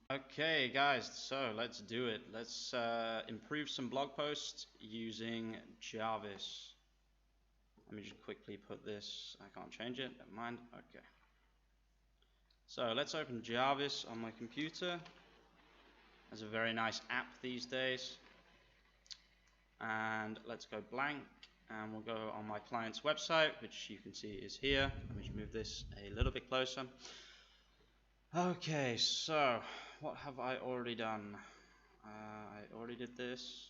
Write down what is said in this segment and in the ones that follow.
Okay guys, so let's do it. Let's improve some blog posts using Jarvis. Let me just quickly put this, I can't change it, never mind. Okay. So let's open Jarvis on my computer. There's a very nice app these days. And let's go blank and we'll go on my client's website, which you can see is here. Let me just move this a little bit closer. Okay, so what have I already done? I already did this.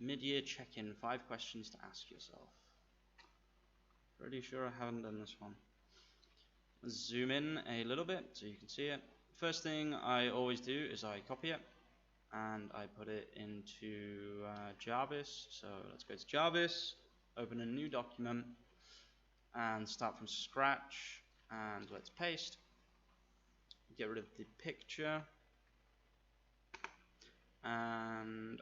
Mid-year check-in, 5 questions to ask yourself. Pretty sure I haven't done this one. Let's zoom in a little bit so you can see it. First thing I always do is I copy it and I put it into Jarvis. So let's go to Jarvis, open a new document and start from scratch, and let's paste. Get rid of the picture and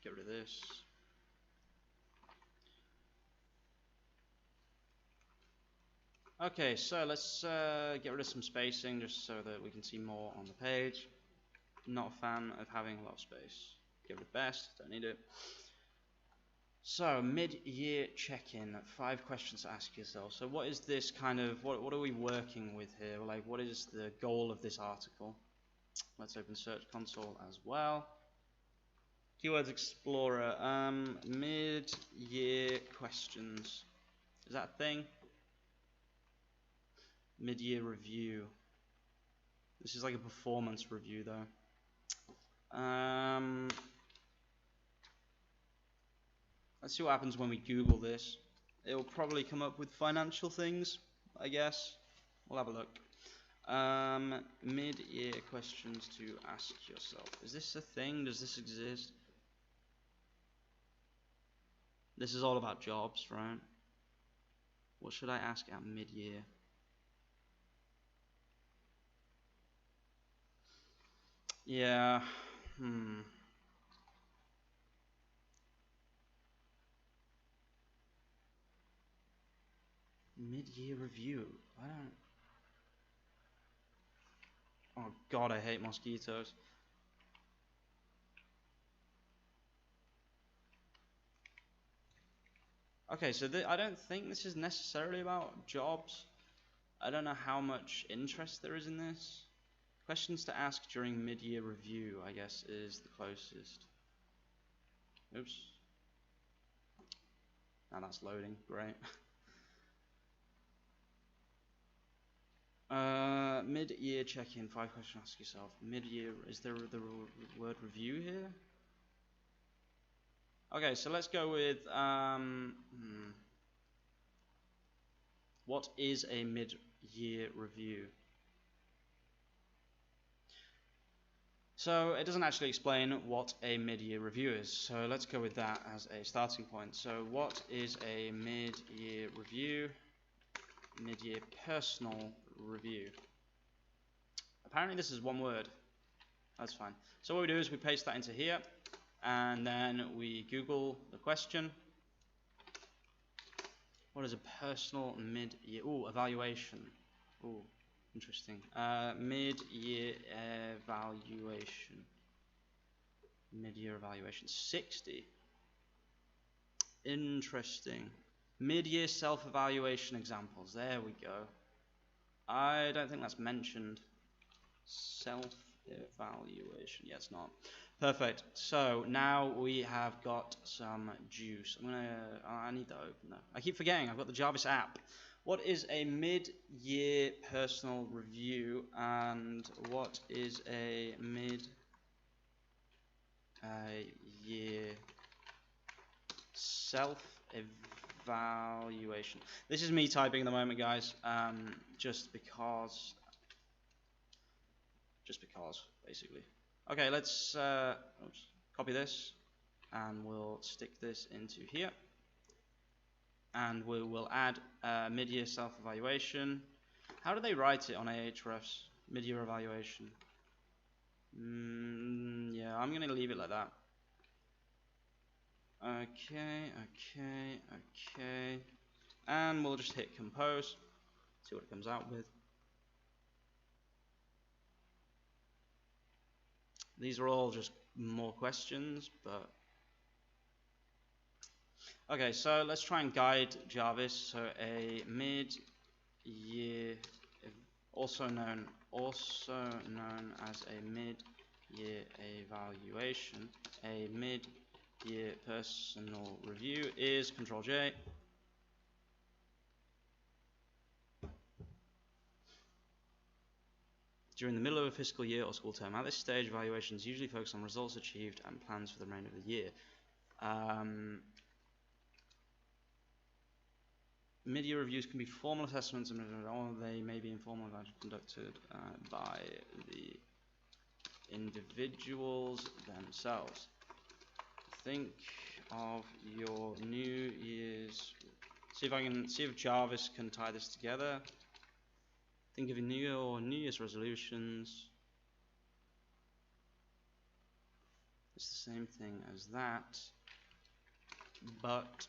get rid of this. Okay, so let's get rid of some spacing just so that we can see more on the page. Not a fan of having a lot of space. Get rid of best, don't need it. So, mid-year check-in, 5 questions to ask yourself. So what is this kind of, what are we working with here? Like, what is the goal of this article? Let's open Search Console as well. Keywords Explorer, mid-year questions. Is that a thing? Mid-year review. This is like a performance review though. Let's see what happens when we Google this. It'll probably come up with financial things, I guess. We'll have a look. Mid-year questions to ask yourself. Is this a thing? Does this exist? This is all about jobs, right? What should I ask at mid-year? Yeah, Mid-year review. I don't. Oh God, I hate mosquitoes. Okay, so I don't think this is necessarily about jobs. I don't know how much interest there is in this. Questions to ask during mid-year review, I guess, is the closest. Oops. Now that's loading, great. Mid-year check-in, 5 questions to ask yourself. Mid-year, is there the word review here? Okay, so let's go with, what is a mid-year review? So it doesn't actually explain what a mid-year review is, so let's go with that as a starting point. So what is a mid-year review? Mid-year personal review. Apparently this is one word. That's fine. So what we do is we paste that into here, and then we Google the question. What is a personal mid-year? Ooh, evaluation. Ooh, interesting. Mid-year evaluation. Mid-year evaluation. 60. Interesting. Mid-year self-evaluation examples. There we go. I don't think that's mentioned. Self-evaluation. Yeah, it's not. Perfect. So now we have got some juice. I need to open that. I keep forgetting I've got the Jarvis app. What is a mid-year personal review, and what is a mid-year self-evaluation? This is me typing at the moment, guys, just because, basically. Okay, let's copy this, and we'll stick this into here, and we will add mid-year self-evaluation. How do they write it on Ahrefs? Mid-year evaluation. Yeah, I'm gonna leave it like that. Okay, and we'll just hit compose, see what it comes out with. These are all just more questions, but okay, so let's try and guide Jarvis. So a mid-year, also known as a mid-year evaluation, a mid-year personal review is Control J. During the middle of a fiscal year or school term. At this stage, evaluations usually focus on results achieved and plans for the remainder of the year. Mid-year reviews can be formal assessments, or they may be informal and conducted by the individuals themselves. Think of your New Year's. See if Jarvis can tie this together. Think of your New Year's resolutions. It's the same thing as that, but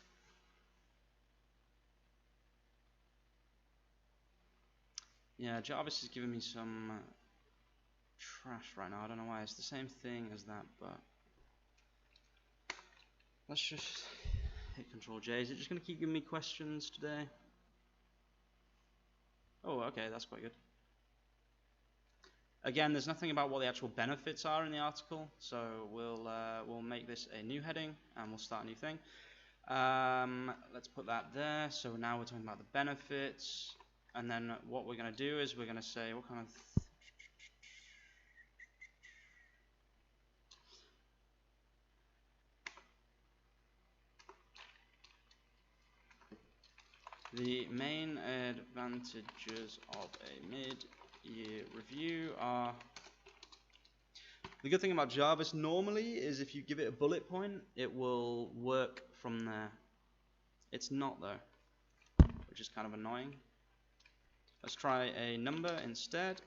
yeah, Jarvis is giving me some trash right now. I don't know why. It's the same thing as that, but let's just hit Control J. Is it just going to keep giving me questions today? Oh, okay, that's quite good. Again, there's nothing about what the actual benefits are in the article, so we'll make this a new heading and we'll start a new thing. Let's put that there. So now we're talking about the benefits, and then what we're going to do is we're going to say what kind of the main advantages of a mid-year review are. The good thing about Jarvis normally is if you give it a bullet point, it will work from there. It's not though, which is kind of annoying. Let's try a number instead.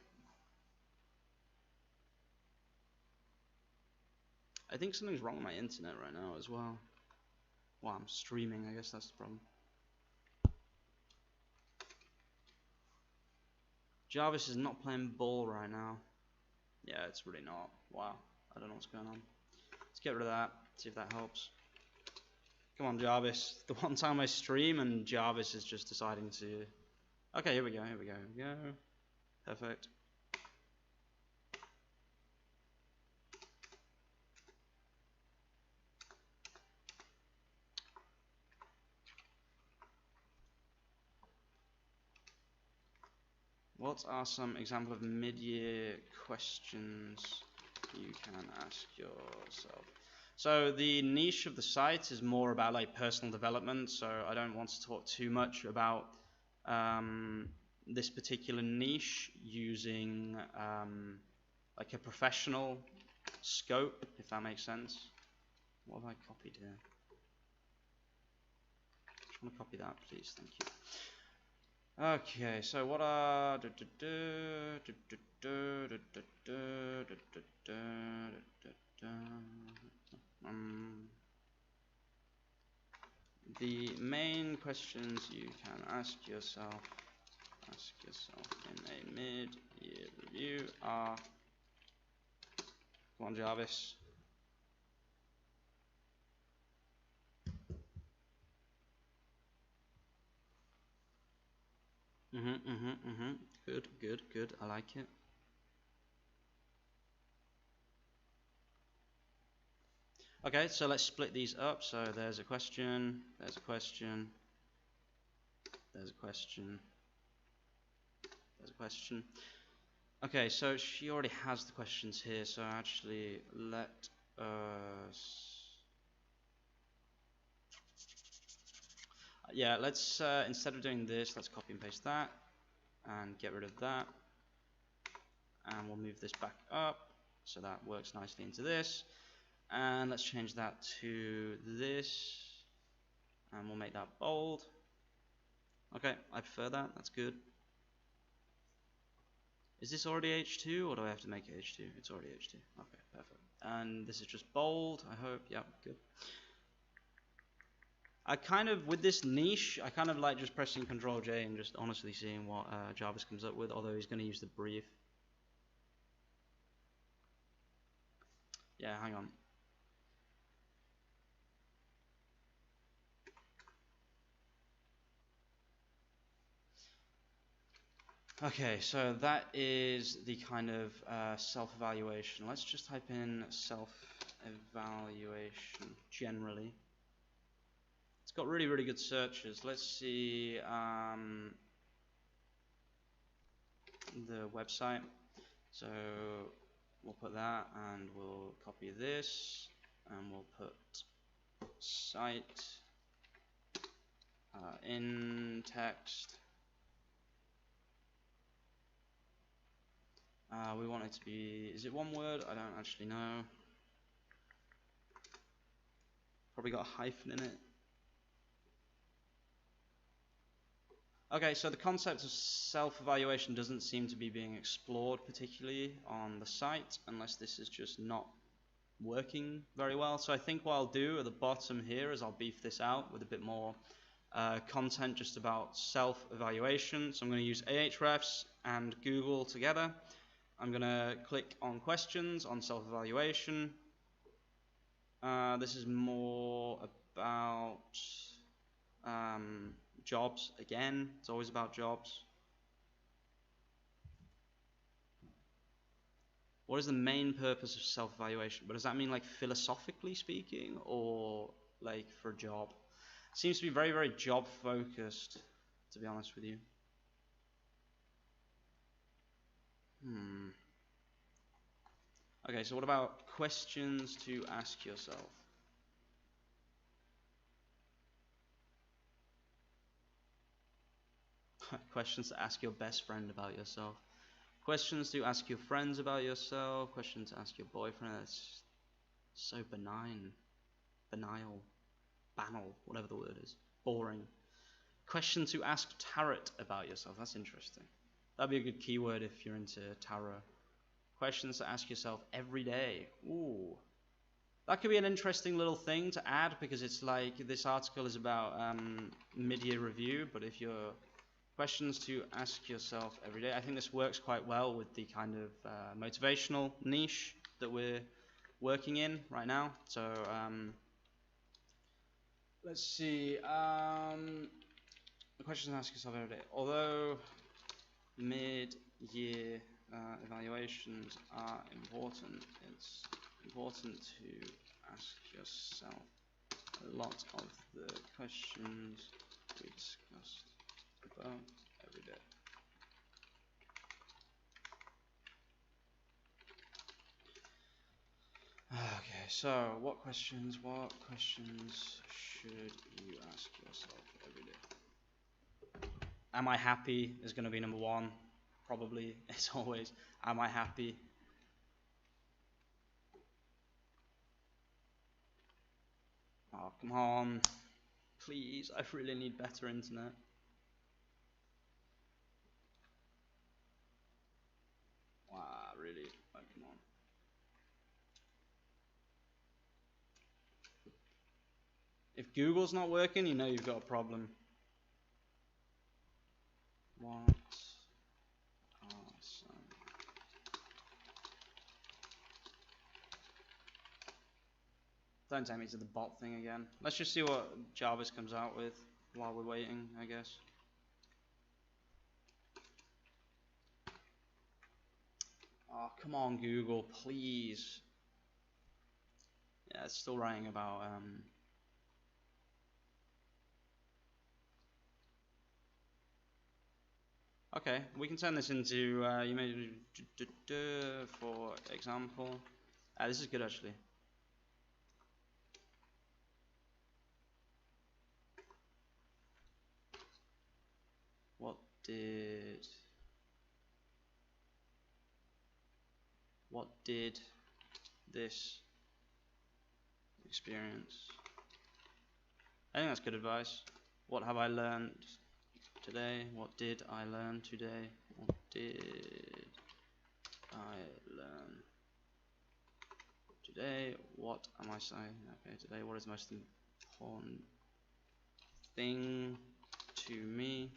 I think something's wrong with my internet right now as well. Well, I'm streaming, I guess that's the problem. Jarvis is not playing ball right now. Yeah, it's really not. Wow, I don't know what's going on. Let's get rid of that, see if that helps. Come on, Jarvis. The one time I stream and Jarvis is just deciding to... Okay, here we go. Perfect. What are some examples of mid-year questions you can ask yourself? So the niche of the site is more about like personal development, so I don't want to talk too much about this particular niche using like a professional scope, if that makes sense. What have I copied here? I just want to copy that, please, thank you. Okay, so what are the main questions you can ask yourself in a mid-year review are, come on Jarvis. Good, I like it. Okay, so let's split these up. So there's a question, there's a question, there's a question, there's a question. Okay, so she already has the questions here, so actually let us... Yeah, let's, instead of doing this, let's copy and paste that and get rid of that. And we'll move this back up so that works nicely into this. And let's change that to this, and we'll make that bold. Okay, I prefer that, that's good. Is this already H2, or do I have to make it H2? It's already H2, okay, perfect. And this is just bold, I hope, yeah, good. I kind of, with this niche, I kind of like just pressing Control J and just honestly seeing what Jarvis comes up with, although he's going to use the brief. Yeah, hang on. Okay, so that is the kind of self-evaluation. Let's just type in self-evaluation generally. It's got really, really good searches. Let's see the website. So we'll put that, and we'll copy this, and we'll put site in text. We want it to be, is it one word? I don't actually know. Probably got a hyphen in it. Okay, so the concept of self-evaluation doesn't seem to be being explored particularly on the site, unless this is just not working very well. So I think what I'll do at the bottom here is I'll beef this out with a bit more content just about self-evaluation. So I'm going to use Ahrefs and Google together. I'm going to click on questions on self-evaluation. This is more about jobs again. It's always about jobs. What is the main purpose of self-evaluation? But does that mean like philosophically speaking, or like for a job? It seems to be very, very job focused, to be honest with you. Okay, so what about questions to ask yourself? Questions to ask your best friend about yourself. Questions to ask your friends about yourself. Questions to ask your boyfriend. That's so benign. Banal. Banal. Whatever the word is. Boring. Question to ask tarot about yourself. That's interesting. That'd be a good keyword if you're into tarot. Questions to ask yourself every day. Ooh. That could be an interesting little thing to add, because it's like this article is about mid-year review, but if you're questions to ask yourself every day, I think this works quite well with the kind of motivational niche that we're working in right now. So let's see. The questions to ask yourself every day. Although mid-year evaluations are important, it's important to ask yourself a lot of the questions we discussed above every day. Okay, so what questions should you ask yourself every day? Am I happy is going to be number one. Probably, it's always, am I happy? Oh, come on. Please, I really need better internet. Wow, really? Oh, come on. If Google's not working, you know you've got a problem. What are some... Don't take me to the bot thing again. Let's just see what Jarvis comes out with while we're waiting, I guess. Oh, come on, Google, please. Yeah, it's still writing about okay, we can turn this into you may for example. This is good actually. What did this experience? I think that's good advice. What have I learned today? What did I learn today? What did I learn today? What am I saying? Okay, today, what is the most important thing to me?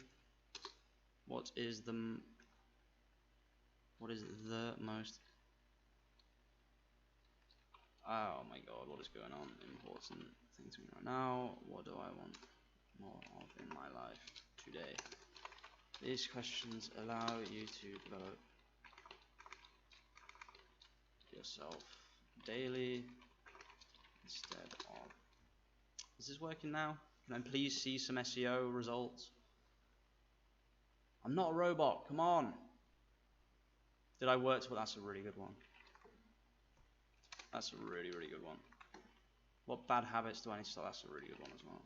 What is the most... Oh my god, what is going on? Important thing to me right now. What do I want more of in my life today? These questions allow you to develop yourself daily instead of... Is this working now? Can I please see some SEO results? I'm not a robot, come on! Did I work to... Well, that's a really good one. That's a really, really good one. What bad habits do I need to stop? That's a really good one as well.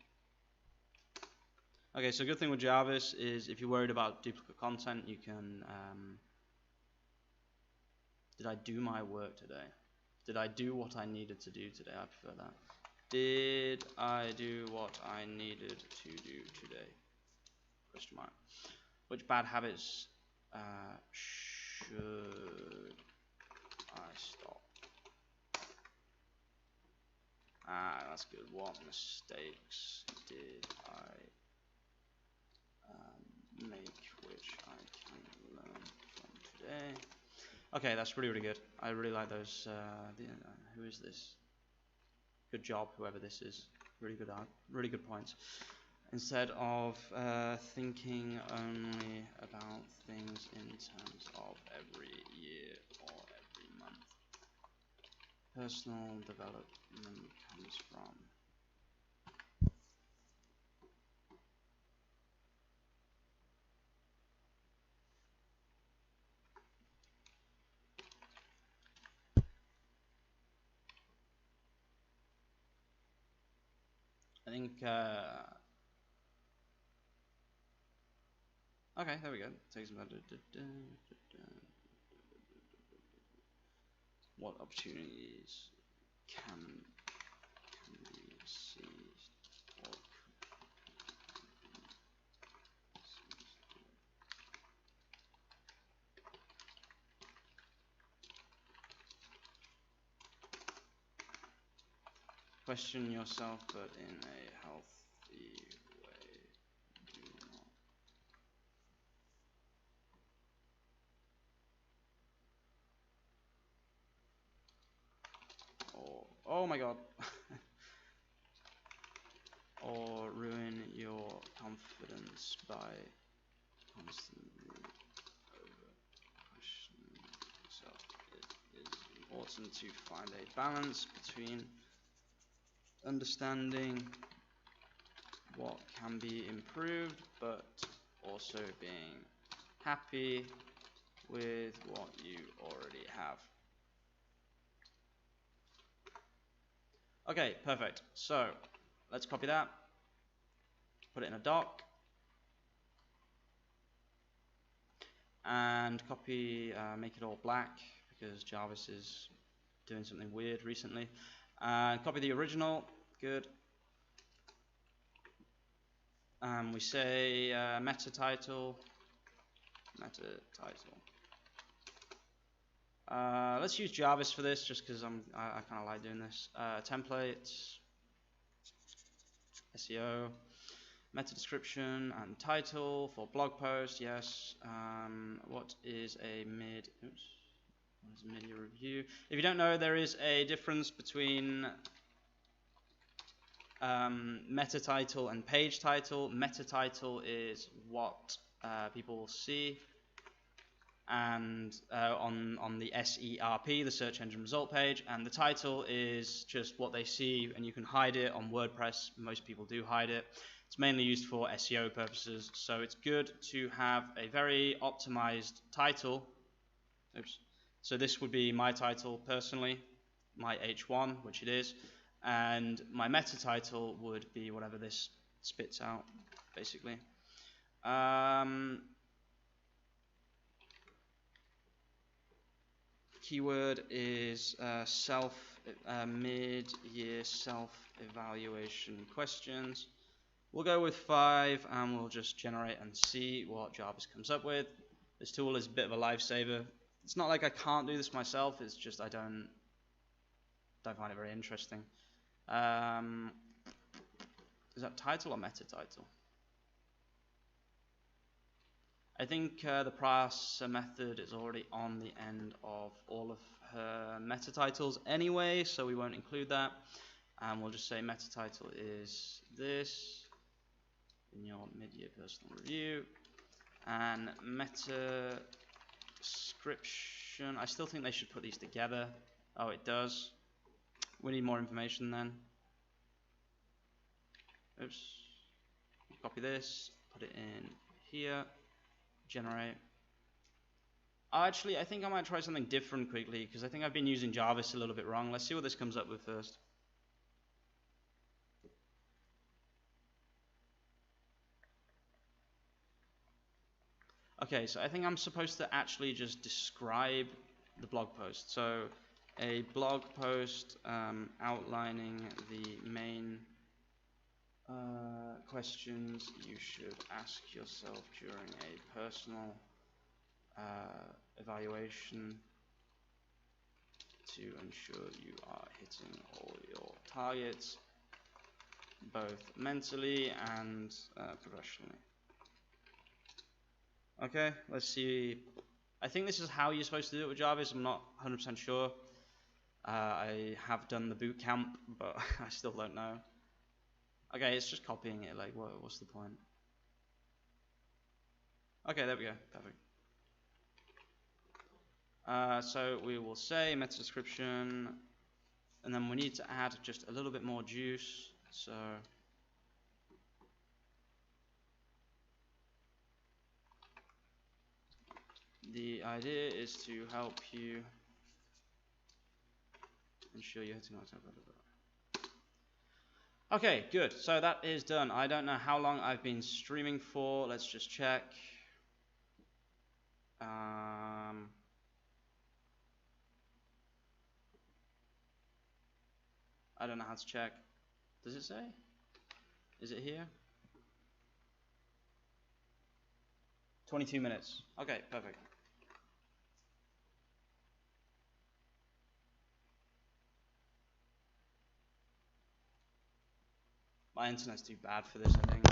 Okay, so good thing with Jarvis is if you're worried about duplicate content, you can... did I do my work today? Did I do what I needed to do today? I prefer that. Did I do what I needed to do today? Question mark. Which bad habits should I stop? Ah, that's good. What mistakes did I make which I can learn from today? Okay, that's really, really good. I really like those. Who is this? Good job, whoever this is. Really good points. Instead of thinking only about things in terms of every year or every month. Personal development comes from I think okay, there we go. Takes about what opportunities can be seized or question yourself, but in a healthy way. Do not. Or, oh my god. Or ruin your confidence by constantly over-questioning yourself. It is important to find a balance between understanding what can be improved, but also being happy with what you already have. Okay, perfect. So let's copy that, put it in a doc, and copy, make it all black because Jarvis is doing something weird recently. Copy the original, good. We say meta title. Let's use Jarvis for this, just because I kind of like doing this. Templates, SEO, meta description and title for blog post. Yes. What is a mid-year review? If you don't know, there is a difference between meta title and page title. Meta title is what people see, and on the SERP, the search engine result page, and the title is just what they see, and you can hide it on WordPress. Most people do hide it. It's mainly used for SEO purposes, so it's good to have a very optimized title. Oops. So this would be my title personally, my H1, which it is, and my meta title would be whatever this spits out, basically. Keyword is mid-year self-evaluation questions. We'll go with 5 and we'll just generate and see what Jarvis comes up with. This tool is a bit of a lifesaver. It's not like I can't do this myself, it's just I don't find it very interesting. Is that title or meta title? I think the parser method is already on the end of all of her meta titles anyway, so we won't include that. And we'll just say meta title is this in your mid-year personal review. And meta description, I still think they should put these together. Oh, it does. We need more information then. Oops. Copy this, put it in here, generate. Actually, I think I might try something different quickly, because I think I've been using Jarvis a little bit wrong. Let's see what this comes up with first. Okay, so I think I'm supposed to actually just describe the blog post. So a blog post outlining the main questions you should ask yourself during a personal evaluation to ensure you are hitting all your targets, both mentally and professionally. Okay, let's see. I think this is how you're supposed to do it with Jarvis. I'm not 100% sure. I have done the boot camp, but I still don't know. Okay, it's just copying it. Like, what's the point? Okay, there we go. Perfect. So we will say meta description, and then we need to add just a little bit more juice. So the idea is to help you ensure you're hitting what's. Okay, good. So that is done. I don't know how long I've been streaming for. Let's just check. I don't know how to check. Does it say? Is it here? 22 minutes. Okay, perfect. My internet's too bad for this, I think.